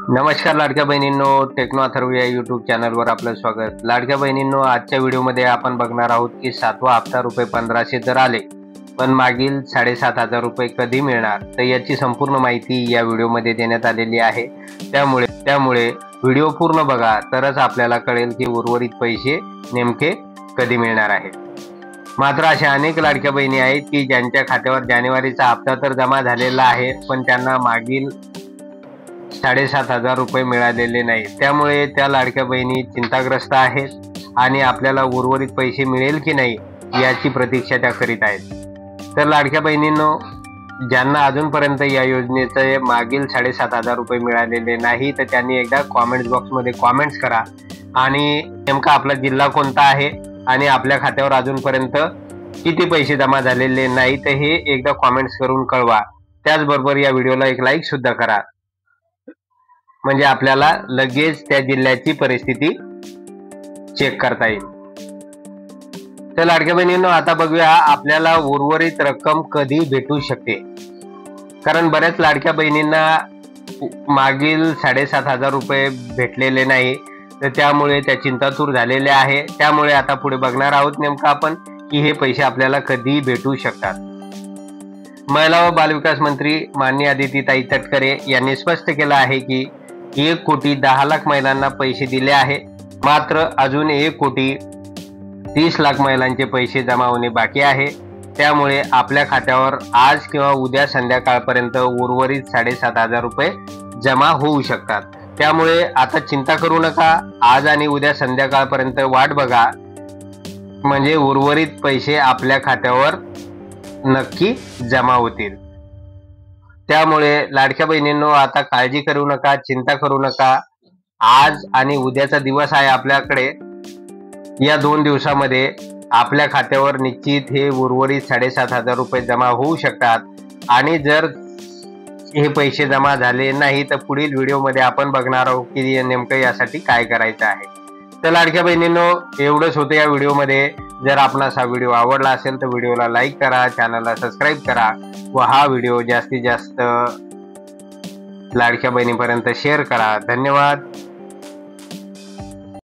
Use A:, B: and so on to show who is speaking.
A: नमस्कार लाडक्या बहिणींनो, टेक्नो अथर्व या यूट्यूब चॅनलवर आपलं स्वागत। लाडक्या बहिणींनो, आजच्या व्हिडिओमध्ये आपण बघणार आहोत की 7वा हप्ता रुपये 1500 तर आले, पण मागील 7,500 रुपये कधी मिळणार, तर याची संपूर्ण माहिती या व्हिडिओमध्ये देण्यात आलेली आहे। त्यामुळे व्हिडिओ पूर्ण बघा, तरच आपल्याला कळेल की उर्वरित पैसे नेमके कधी मिळणार आहे। मात्र अशा अनेक लाडक्या बहिणी आहेत की ज्यांच्या खात्यावर जानेवारीचा हप्ता तर जमा झालेला आहे, पण त्यांना मागील 7,500 रुपये मिळालेले नाही। त्यामुळे त्या लाडक्या बहिणी चिंताग्रस्त आहेत आणि आपल्याला उर्वरित पैसे मिळेल की नाही याची प्रतीक्षा त्या करीत आहेत। तर लाडक्या बहिणींनो, ज्यांना अजूनपर्यंत या योजनेचे मागील 7,500 रुपये मिळालेले नाही, तर त्यांनी एकदा कॉमेंट्स बॉक्समध्ये कॉमेंट्स करा आणि नेमका आपला जिल्हा कोणता आहे आणि आपल्या खात्यावर अजूनपर्यंत किती पैसे जमा झालेले नाही, तर हे एकदा कॉमेंट्स करून कळवा। त्याचबरोबर या व्हिडिओला एक लाईक सुद्धा करा, म्हणजे आपल्याला लगेच त्या जिल्ह्याची परिस्थिती चेक करता येईल। तर लाडक्या बहिणींनो, आता बघूया आपल्याला उर्वरित रक्कम कधी भेटू शकते। कारण बऱ्याच लाडक्या बहिणींना मागील 7,500 रुपये भेटलेले नाही, तर त्यामुळे त्या चिंतातूर झालेल्या आहे। त्यामुळे आता पुढे बघणार आहोत नेमकं आपण की हे पैसे आपल्याला कधी भेटू शकतात। महिला व बालविकास मंत्री माननीय अदितीताई तटकरे यांनी स्पष्ट केलं आहे की 1,10,00,000 महिलांना पैसे दिले आहे, मात्र अजून 1,30,00,000 महिलांचे पैसे जमा होणे बाकी आहे। त्यामुळे आपल्या खात्यावर आज किंवा उद्या संध्याकाळपर्यंत उर्वरित 7,500 रुपये जमा होऊ शकतात। त्यामुळे आता चिंता करू नका, आज आणि उद्या संध्याकाळपर्यंत वाट बघा, म्हणजे उर्वरित पैसे आपल्या खात्यावर नक्की जमा होतील। त्यामुळे लाडक्या बहिणींनो, आता काळजी करू नका, चिंता करू नका। आज आणि उद्याचा दिवस आहे आपल्याकडे। या 2 दिवसामध्ये आपल्या खात्यावर निश्चित हे उर्वरित 7,500 रुपये जमा होऊ शकतात। आणि जर हे पैसे जमा झाले नाही, तर पुढील व्हिडिओमध्ये आपण बघणार आहोत की नेमकं यासाठी काय करायचं आहे। तर लाडक्या बहिणींनो, एवढंच होतं या व्हिडिओमध्ये। जर आपणास हा व्हिडिओ आवडला असेल तर व्हिडिओला लाईक करा, चॅनलला सबस्क्राईब करा व हा व्हिडिओ जास्तीत जास्त लाडक्या बहिणीपर्यंत शेअर करा। धन्यवाद।